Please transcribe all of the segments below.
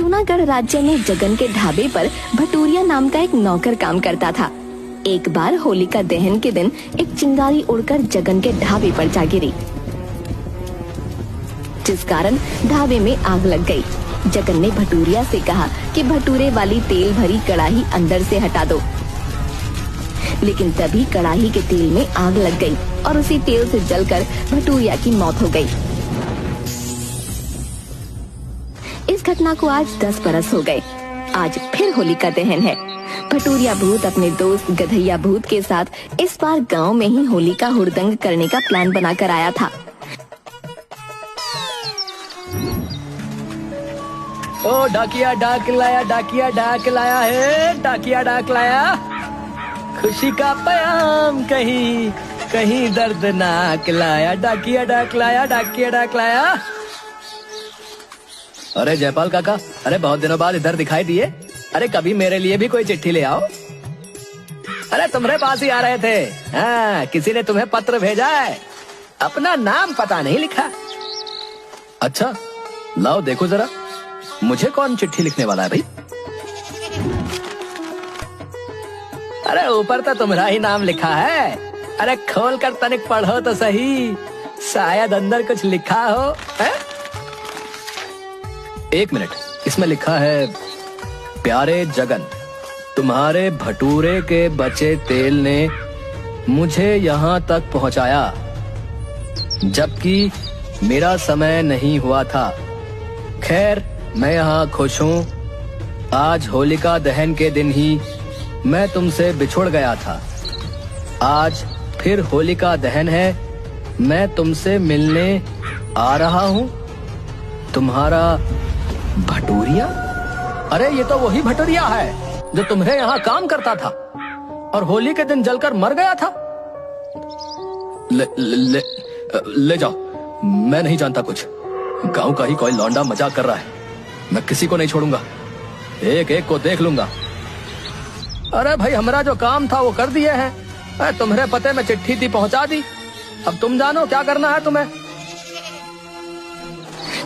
जूनागढ़ राज्य में जगन के ढाबे पर भटूरिया नाम का एक नौकर काम करता था। एक बार होलिका दहन के दिन एक चिंगारी उड़कर जगन के ढाबे पर जा गिरी, जिस कारण ढाबे में आग लग गई। जगन ने भटूरिया से कहा कि भटूरे वाली तेल भरी कड़ाही अंदर से हटा दो, लेकिन तभी कड़ाही के तेल में आग लग गई और उसी तेल से जलकर भटूरिया की मौत हो गई। इस घटना को आज 10 बरस हो गए। आज फिर होलिका दहन है। भटूरिया भूत अपने दोस्त गधैया भूत के साथ इस बार गांव में ही होली का हुड़दंग करने का प्लान बनाकर आया था। ओ डाकिया डाक लाया, डाकिया डाक लाया है, डाकिया डाक लाया। खुशी का पैगाम कहीं कहीं दर्दनाक लाया, डाकिया डाक लाया, डाकिया डाक लाया। अरे जयपाल काका, अरे बहुत दिनों बाद इधर दिखाई दिए। अरे कभी मेरे लिए भी कोई चिट्ठी ले आओ। अरे तुम्हारे पास ही आ रहे थे। हाँ, किसी ने तुम्हें पत्र भेजा है, अपना नाम पता नहीं लिखा। अच्छा लाओ देखो जरा, मुझे कौन चिट्ठी लिखने वाला है भाई? अरे ऊपर तो तुम्हारा ही नाम लिखा है। अरे खोल कर तनिक पढ़ो तो सही, शायद अंदर कुछ लिखा हो। है? एक मिनट, इसमें लिखा है, प्यारे जगन, तुम्हारे भटूरे के बचे तेल ने मुझे यहाँ तक पहुँचाया, जबकि मेरा समय नहीं हुआ था। खैर मैं यहाँ खुश हूँ। आज होलिका दहन के दिन ही मैं तुमसे बिछुड़ गया था। आज फिर होलिका दहन है, मैं तुमसे मिलने आ रहा हूँ। तुम्हारा भटूरिया। अरे ये तो वही भटूरिया है जो तुम्हारे यहाँ काम करता था और होली के दिन जलकर मर गया था। ले जाओ, मैं नहीं जानता कुछ। गांव का ही कोई लौंडा मजाक कर रहा है, मैं किसी को नहीं छोड़ूंगा, एक एक को देख लूंगा। अरे भाई हमारा जो काम था वो कर दिए हैं। तुम्हारे पते में चिट्ठी थी, पहुंचा दी। अब तुम जानो क्या करना है तुम्हें।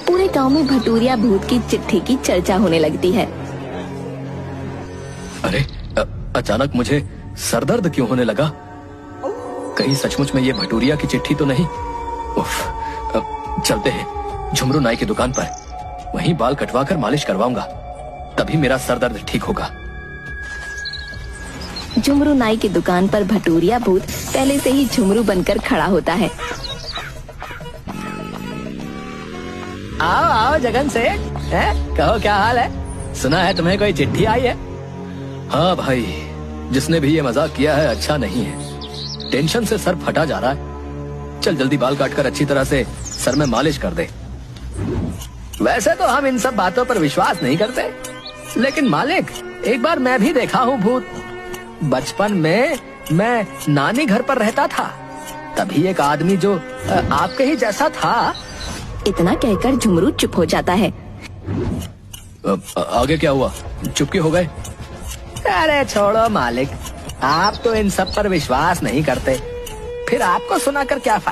पूरे गांव में भटूरिया भूत की चिट्ठी की चर्चा होने लगती है। अरे अचानक मुझे सरदर्द क्यों होने लगा? कहीं सचमुच में ये भटूरिया की चिट्ठी तो नहीं? उफ, चलते हैं झुमरू नाई की दुकान पर, वहीं बाल कटवा कर मालिश करवाऊंगा, तभी मेरा सरदर्द ठीक होगा। झुमरू नाई की दुकान पर भटूरिया भूत पहले से ही झुमरू बनकर खड़ा होता है। आओ आओ जगन सेठ, कहो क्या हाल है? सुना है तुम्हें कोई चिट्ठी आई है? हाँ भाई, जिसने भी ये मजाक किया है अच्छा नहीं है। टेंशन से सर फटा जा रहा है। चल जल्दी बाल काटकर अच्छी तरह से सर में मालिश कर दे। वैसे तो हम इन सब बातों पर विश्वास नहीं करते, लेकिन मालिक एक बार मैं भी देखा हूँ भूत। बचपन में मैं नानी घर पर रहता था, तभी एक आदमी जो आपके ही जैसा था। इतना कहकर झुमरू चुप हो जाता है। आगे क्या हुआ? चुप हो गए? अरे छोड़ो मालिक, आप तो इन सब पर विश्वास नहीं करते, फिर आपको सुनाकर क्या फायदा।